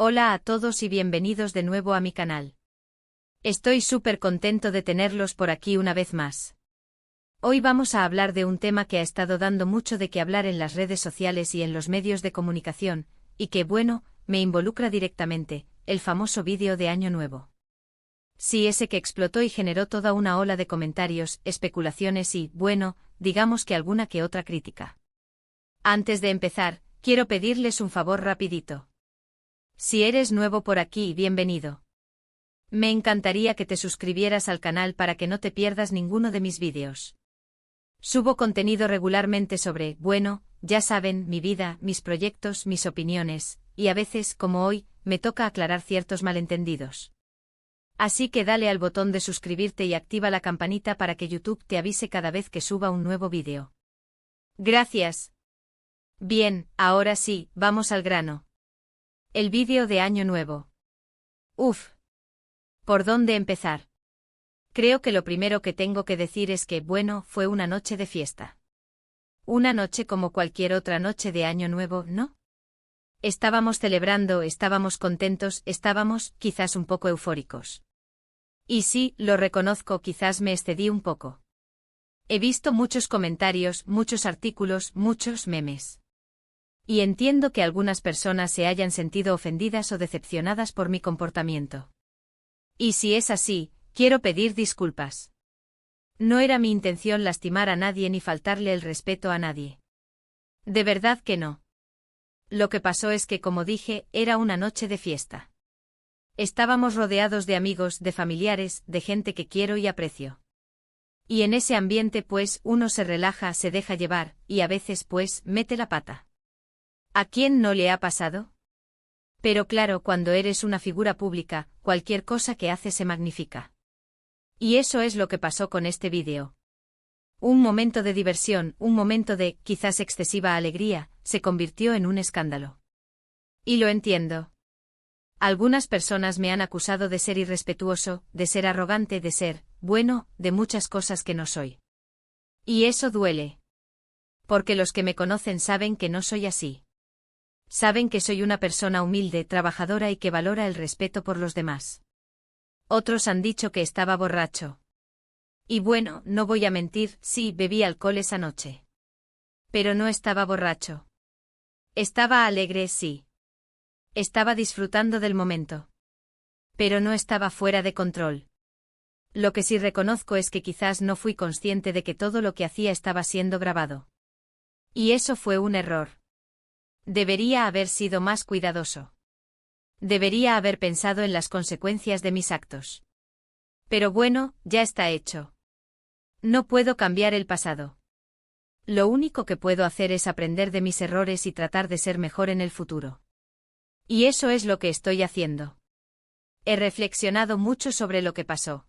Hola a todos y bienvenidos de nuevo a mi canal. Estoy súper contento de tenerlos por aquí una vez más. Hoy vamos a hablar de un tema que ha estado dando mucho de qué hablar en las redes sociales y en los medios de comunicación, y que, bueno, me involucra directamente, el famoso vídeo de Año Nuevo. Sí, ese que explotó y generó toda una ola de comentarios, especulaciones y, bueno, digamos que alguna que otra crítica. Antes de empezar, quiero pedirles un favor rapidito. Si eres nuevo por aquí, bienvenido. Me encantaría que te suscribieras al canal para que no te pierdas ninguno de mis vídeos. Subo contenido regularmente sobre, bueno, ya saben, mi vida, mis proyectos, mis opiniones, y a veces, como hoy, me toca aclarar ciertos malentendidos. Así que dale al botón de suscribirte y activa la campanita para que YouTube te avise cada vez que suba un nuevo vídeo. Gracias. Bien, ahora sí, vamos al grano. El vídeo de Año Nuevo. Uf. ¿Por dónde empezar? Creo que lo primero que tengo que decir es que, bueno, fue una noche de fiesta. Una noche como cualquier otra noche de Año Nuevo, ¿no? Estábamos celebrando, estábamos contentos, estábamos, quizás un poco eufóricos. Y sí, lo reconozco, quizás me excedí un poco. He visto muchos comentarios, muchos artículos, muchos memes. Y entiendo que algunas personas se hayan sentido ofendidas o decepcionadas por mi comportamiento. Y si es así, quiero pedir disculpas. No era mi intención lastimar a nadie ni faltarle el respeto a nadie. De verdad que no. Lo que pasó es que, como dije, era una noche de fiesta. Estábamos rodeados de amigos, de familiares, de gente que quiero y aprecio. Y en ese ambiente, pues, uno se relaja, se deja llevar, y a veces, pues, mete la pata. ¿A quién no le ha pasado? Pero claro, cuando eres una figura pública, cualquier cosa que haces se magnifica. Y eso es lo que pasó con este vídeo. Un momento de diversión, un momento de, quizás excesiva alegría, se convirtió en un escándalo. Y lo entiendo. Algunas personas me han acusado de ser irrespetuoso, de ser arrogante, de ser, bueno, de muchas cosas que no soy. Y eso duele. Porque los que me conocen saben que no soy así. Saben que soy una persona humilde, trabajadora y que valora el respeto por los demás. Otros han dicho que estaba borracho. Y bueno, no voy a mentir, sí, bebí alcohol esa noche. Pero no estaba borracho. Estaba alegre, sí. Estaba disfrutando del momento. Pero no estaba fuera de control. Lo que sí reconozco es que quizás no fui consciente de que todo lo que hacía estaba siendo grabado. Y eso fue un error. Debería haber sido más cuidadoso. Debería haber pensado en las consecuencias de mis actos. Pero bueno, ya está hecho. No puedo cambiar el pasado. Lo único que puedo hacer es aprender de mis errores y tratar de ser mejor en el futuro. Y eso es lo que estoy haciendo. He reflexionado mucho sobre lo que pasó.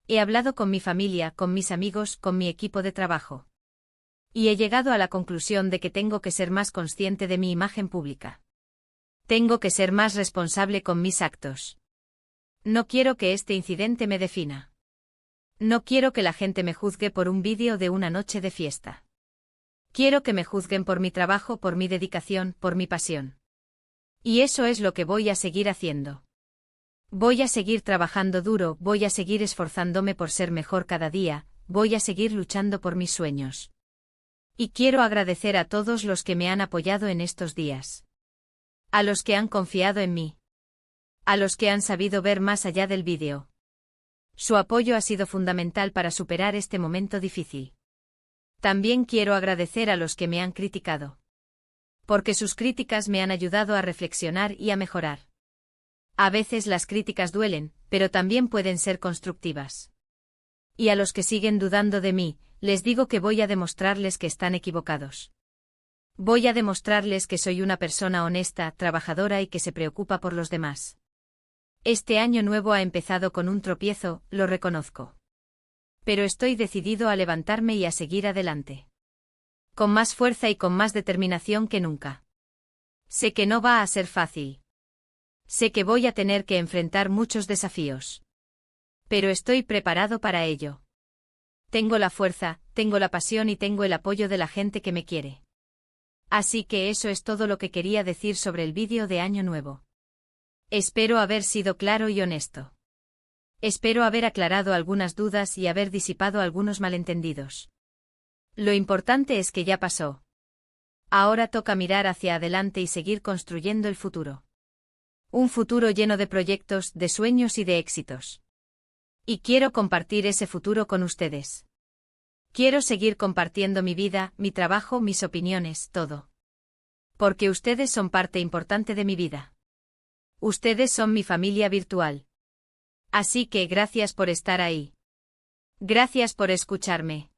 He hablado con mi familia, con mis amigos, con mi equipo de trabajo. Y he llegado a la conclusión de que tengo que ser más consciente de mi imagen pública. Tengo que ser más responsable con mis actos. No quiero que este incidente me defina. No quiero que la gente me juzgue por un vídeo de una noche de fiesta. Quiero que me juzguen por mi trabajo, por mi dedicación, por mi pasión. Y eso es lo que voy a seguir haciendo. Voy a seguir trabajando duro, voy a seguir esforzándome por ser mejor cada día, voy a seguir luchando por mis sueños. Y quiero agradecer a todos los que me han apoyado en estos días. A los que han confiado en mí. A los que han sabido ver más allá del vídeo. Su apoyo ha sido fundamental para superar este momento difícil. También quiero agradecer a los que me han criticado. Porque sus críticas me han ayudado a reflexionar y a mejorar. A veces las críticas duelen, pero también pueden ser constructivas. Y a los que siguen dudando de mí, les digo que voy a demostrarles que están equivocados. Voy a demostrarles que soy una persona honesta, trabajadora y que se preocupa por los demás. Este año nuevo ha empezado con un tropiezo, lo reconozco. Pero estoy decidido a levantarme y a seguir adelante. Con más fuerza y con más determinación que nunca. Sé que no va a ser fácil. Sé que voy a tener que enfrentar muchos desafíos. Pero estoy preparado para ello. Tengo la fuerza, tengo la pasión y tengo el apoyo de la gente que me quiere. Así que eso es todo lo que quería decir sobre el vídeo de Año Nuevo. Espero haber sido claro y honesto. Espero haber aclarado algunas dudas y haber disipado algunos malentendidos. Lo importante es que ya pasó. Ahora toca mirar hacia adelante y seguir construyendo el futuro. Un futuro lleno de proyectos, de sueños y de éxitos. Y quiero compartir ese futuro con ustedes. Quiero seguir compartiendo mi vida, mi trabajo, mis opiniones, todo. Porque ustedes son parte importante de mi vida. Ustedes son mi familia virtual. Así que gracias por estar ahí. Gracias por escucharme.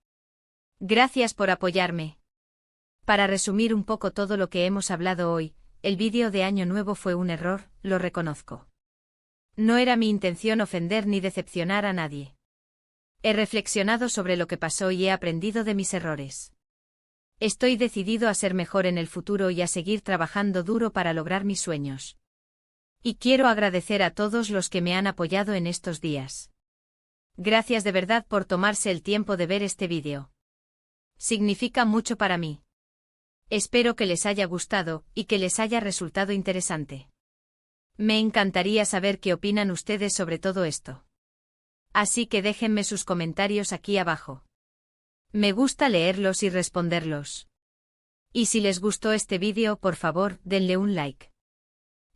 Gracias por apoyarme. Para resumir un poco todo lo que hemos hablado hoy, el vídeo de Año Nuevo fue un error, lo reconozco. No era mi intención ofender ni decepcionar a nadie. He reflexionado sobre lo que pasó y he aprendido de mis errores. Estoy decidido a ser mejor en el futuro y a seguir trabajando duro para lograr mis sueños. Y quiero agradecer a todos los que me han apoyado en estos días. Gracias de verdad por tomarse el tiempo de ver este vídeo. Significa mucho para mí. Espero que les haya gustado y que les haya resultado interesante. Me encantaría saber qué opinan ustedes sobre todo esto. Así que déjenme sus comentarios aquí abajo. Me gusta leerlos y responderlos. Y si les gustó este vídeo, por favor, denle un like.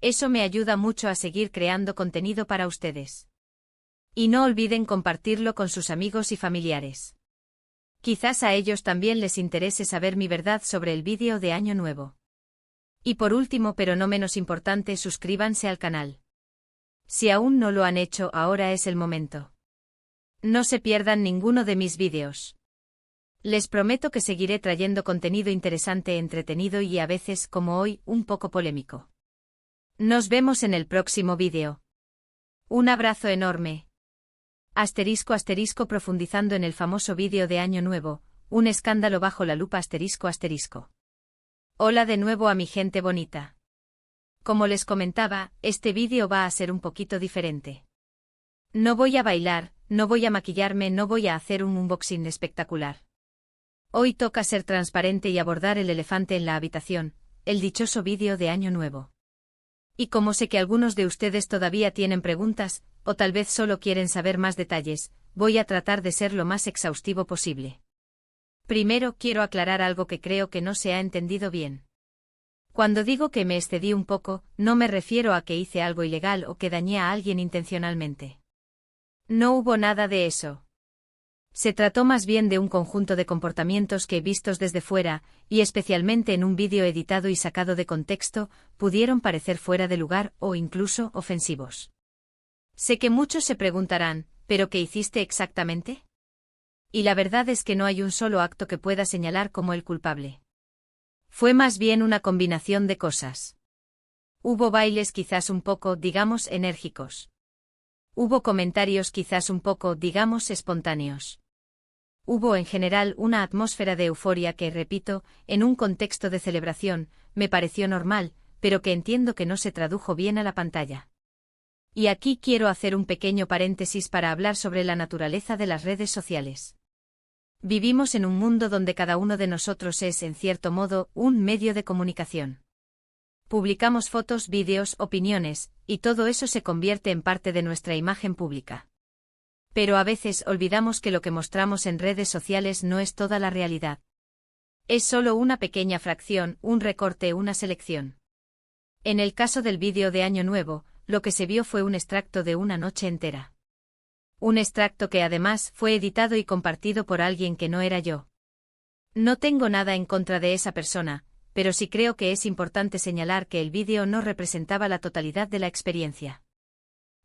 Eso me ayuda mucho a seguir creando contenido para ustedes. Y no olviden compartirlo con sus amigos y familiares. Quizás a ellos también les interese saber mi verdad sobre el vídeo de Año Nuevo. Y por último, pero no menos importante, suscríbanse al canal. Si aún no lo han hecho, ahora es el momento. No se pierdan ninguno de mis vídeos. Les prometo que seguiré trayendo contenido interesante, entretenido y a veces, como hoy, un poco polémico. Nos vemos en el próximo vídeo. Un abrazo enorme. Asterisco asterisco profundizando en el famoso vídeo de Año Nuevo, un escándalo bajo la lupa asterisco asterisco. Hola de nuevo a mi gente bonita. Como les comentaba, este vídeo va a ser un poquito diferente. No voy a bailar, no voy a maquillarme, no voy a hacer un unboxing espectacular. Hoy toca ser transparente y abordar el elefante en la habitación, el dichoso vídeo de Año Nuevo. Y como sé que algunos de ustedes todavía tienen preguntas, o tal vez solo quieren saber más detalles, voy a tratar de ser lo más exhaustivo posible. Primero quiero aclarar algo que creo que no se ha entendido bien. Cuando digo que me excedí un poco, no me refiero a que hice algo ilegal o que dañé a alguien intencionalmente. No hubo nada de eso. Se trató más bien de un conjunto de comportamientos que, vistos desde fuera, y especialmente en un vídeo editado y sacado de contexto, pudieron parecer fuera de lugar o incluso ofensivos. Sé que muchos se preguntarán, ¿pero qué hiciste exactamente? Y la verdad es que no hay un solo acto que pueda señalar como el culpable. Fue más bien una combinación de cosas. Hubo bailes quizás un poco, digamos, enérgicos. Hubo comentarios quizás un poco, digamos, espontáneos. Hubo en general una atmósfera de euforia que, repito, en un contexto de celebración, me pareció normal, pero que entiendo que no se tradujo bien a la pantalla. Y aquí quiero hacer un pequeño paréntesis para hablar sobre la naturaleza de las redes sociales. Vivimos en un mundo donde cada uno de nosotros es, en cierto modo, un medio de comunicación. Publicamos fotos, vídeos, opiniones, y todo eso se convierte en parte de nuestra imagen pública. Pero a veces olvidamos que lo que mostramos en redes sociales no es toda la realidad. Es solo una pequeña fracción, un recorte, una selección. En el caso del vídeo de Año Nuevo, lo que se vio fue un extracto de una noche entera. Un extracto que además fue editado y compartido por alguien que no era yo. No tengo nada en contra de esa persona, pero sí creo que es importante señalar que el vídeo no representaba la totalidad de la experiencia.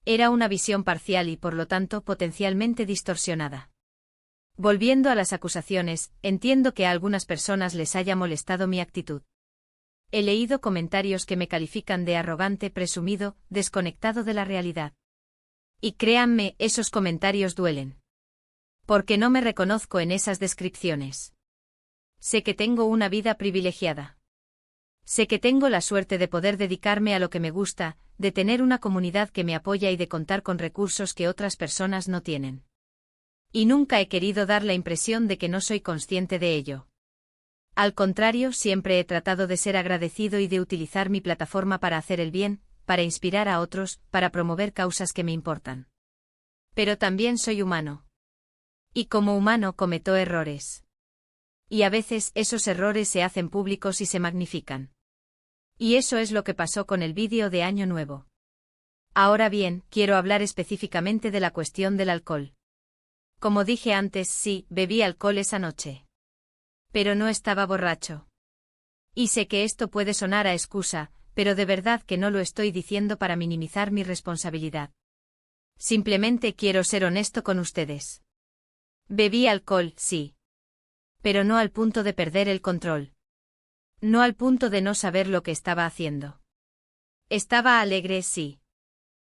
Era una visión parcial y por lo tanto potencialmente distorsionada. Volviendo a las acusaciones, entiendo que a algunas personas les haya molestado mi actitud. He leído comentarios que me califican de arrogante, presumido, desconectado de la realidad. Y créanme, esos comentarios duelen. Porque no me reconozco en esas descripciones. Sé que tengo una vida privilegiada. Sé que tengo la suerte de poder dedicarme a lo que me gusta, de tener una comunidad que me apoya y de contar con recursos que otras personas no tienen. Y nunca he querido dar la impresión de que no soy consciente de ello. Al contrario, siempre he tratado de ser agradecido y de utilizar mi plataforma para hacer el bien, para inspirar a otros, para promover causas que me importan. Pero también soy humano. Y como humano cometo errores. Y a veces esos errores se hacen públicos y se magnifican. Y eso es lo que pasó con el vídeo de Año Nuevo. Ahora bien, quiero hablar específicamente de la cuestión del alcohol. Como dije antes, sí, bebí alcohol esa noche. Pero no estaba borracho. Y sé que esto puede sonar a excusa, pero de verdad que no lo estoy diciendo para minimizar mi responsabilidad. Simplemente quiero ser honesto con ustedes. Bebí alcohol, sí. Pero no al punto de perder el control. No al punto de no saber lo que estaba haciendo. Estaba alegre, sí.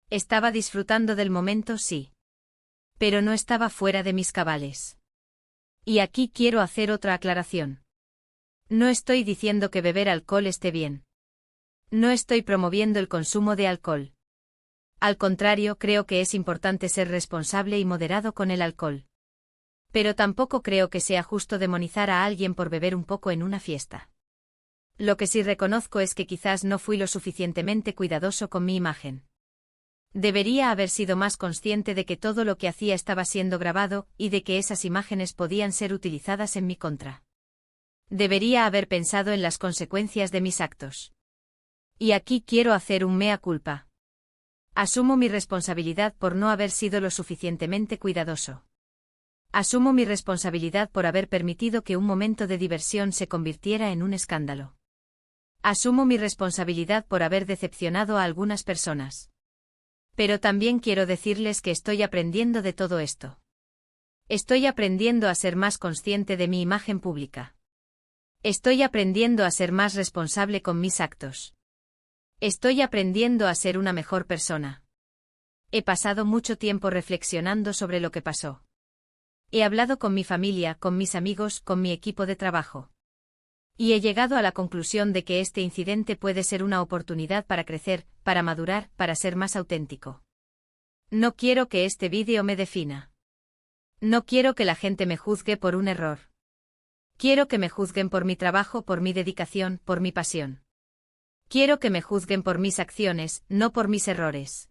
Estaba disfrutando del momento, sí. Pero no estaba fuera de mis cabales. Y aquí quiero hacer otra aclaración. No estoy diciendo que beber alcohol esté bien. No estoy promoviendo el consumo de alcohol. Al contrario, creo que es importante ser responsable y moderado con el alcohol. Pero tampoco creo que sea justo demonizar a alguien por beber un poco en una fiesta. Lo que sí reconozco es que quizás no fui lo suficientemente cuidadoso con mi imagen. Debería haber sido más consciente de que todo lo que hacía estaba siendo grabado y de que esas imágenes podían ser utilizadas en mi contra. Debería haber pensado en las consecuencias de mis actos. Y aquí quiero hacer un mea culpa. Asumo mi responsabilidad por no haber sido lo suficientemente cuidadoso. Asumo mi responsabilidad por haber permitido que un momento de diversión se convirtiera en un escándalo. Asumo mi responsabilidad por haber decepcionado a algunas personas. Pero también quiero decirles que estoy aprendiendo de todo esto. Estoy aprendiendo a ser más consciente de mi imagen pública. Estoy aprendiendo a ser más responsable con mis actos. Estoy aprendiendo a ser una mejor persona. He pasado mucho tiempo reflexionando sobre lo que pasó. He hablado con mi familia, con mis amigos, con mi equipo de trabajo. Y he llegado a la conclusión de que este incidente puede ser una oportunidad para crecer, para madurar, para ser más auténtico. No quiero que este vídeo me defina. No quiero que la gente me juzgue por un error. Quiero que me juzguen por mi trabajo, por mi dedicación, por mi pasión. Quiero que me juzguen por mis acciones, no por mis errores.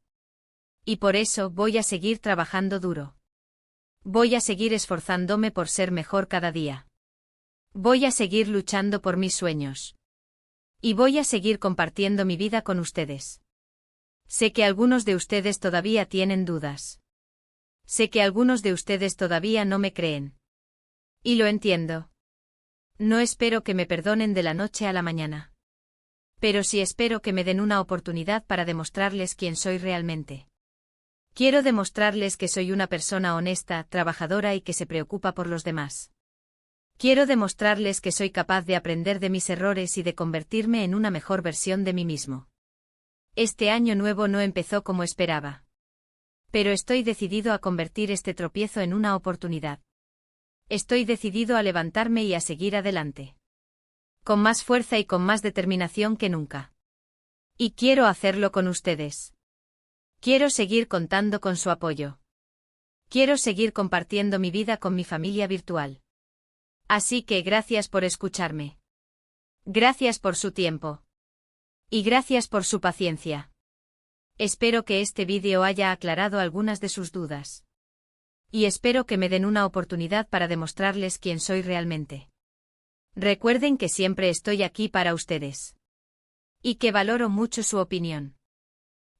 Y por eso voy a seguir trabajando duro. Voy a seguir esforzándome por ser mejor cada día. Voy a seguir luchando por mis sueños. Y voy a seguir compartiendo mi vida con ustedes. Sé que algunos de ustedes todavía tienen dudas. Sé que algunos de ustedes todavía no me creen. Y lo entiendo. No espero que me perdonen de la noche a la mañana. Pero sí espero que me den una oportunidad para demostrarles quién soy realmente. Quiero demostrarles que soy una persona honesta, trabajadora y que se preocupa por los demás. Quiero demostrarles que soy capaz de aprender de mis errores y de convertirme en una mejor versión de mí mismo. Este año nuevo no empezó como esperaba. Pero estoy decidido a convertir este tropiezo en una oportunidad. Estoy decidido a levantarme y a seguir adelante. Con más fuerza y con más determinación que nunca. Y quiero hacerlo con ustedes. Quiero seguir contando con su apoyo. Quiero seguir compartiendo mi vida con mi familia virtual. Así que gracias por escucharme. Gracias por su tiempo. Y gracias por su paciencia. Espero que este vídeo haya aclarado algunas de sus dudas. Y espero que me den una oportunidad para demostrarles quién soy realmente. Recuerden que siempre estoy aquí para ustedes. Y que valoro mucho su opinión.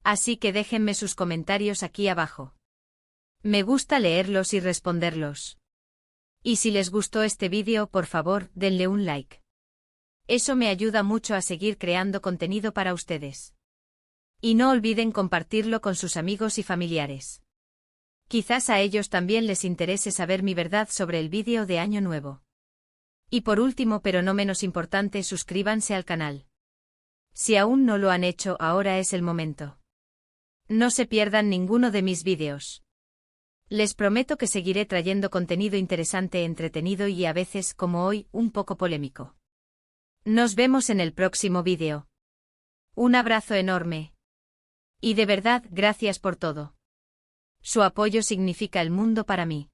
Así que déjenme sus comentarios aquí abajo. Me gusta leerlos y responderlos. Y si les gustó este vídeo, por favor, denle un like. Eso me ayuda mucho a seguir creando contenido para ustedes. Y no olviden compartirlo con sus amigos y familiares. Quizás a ellos también les interese saber mi verdad sobre el vídeo de Año Nuevo. Y por último, pero no menos importante, suscríbanse al canal. Si aún no lo han hecho, ahora es el momento. No se pierdan ninguno de mis vídeos. Les prometo que seguiré trayendo contenido interesante, entretenido y a veces, como hoy, un poco polémico. Nos vemos en el próximo vídeo. Un abrazo enorme. Y de verdad, gracias por todo. Su apoyo significa el mundo para mí.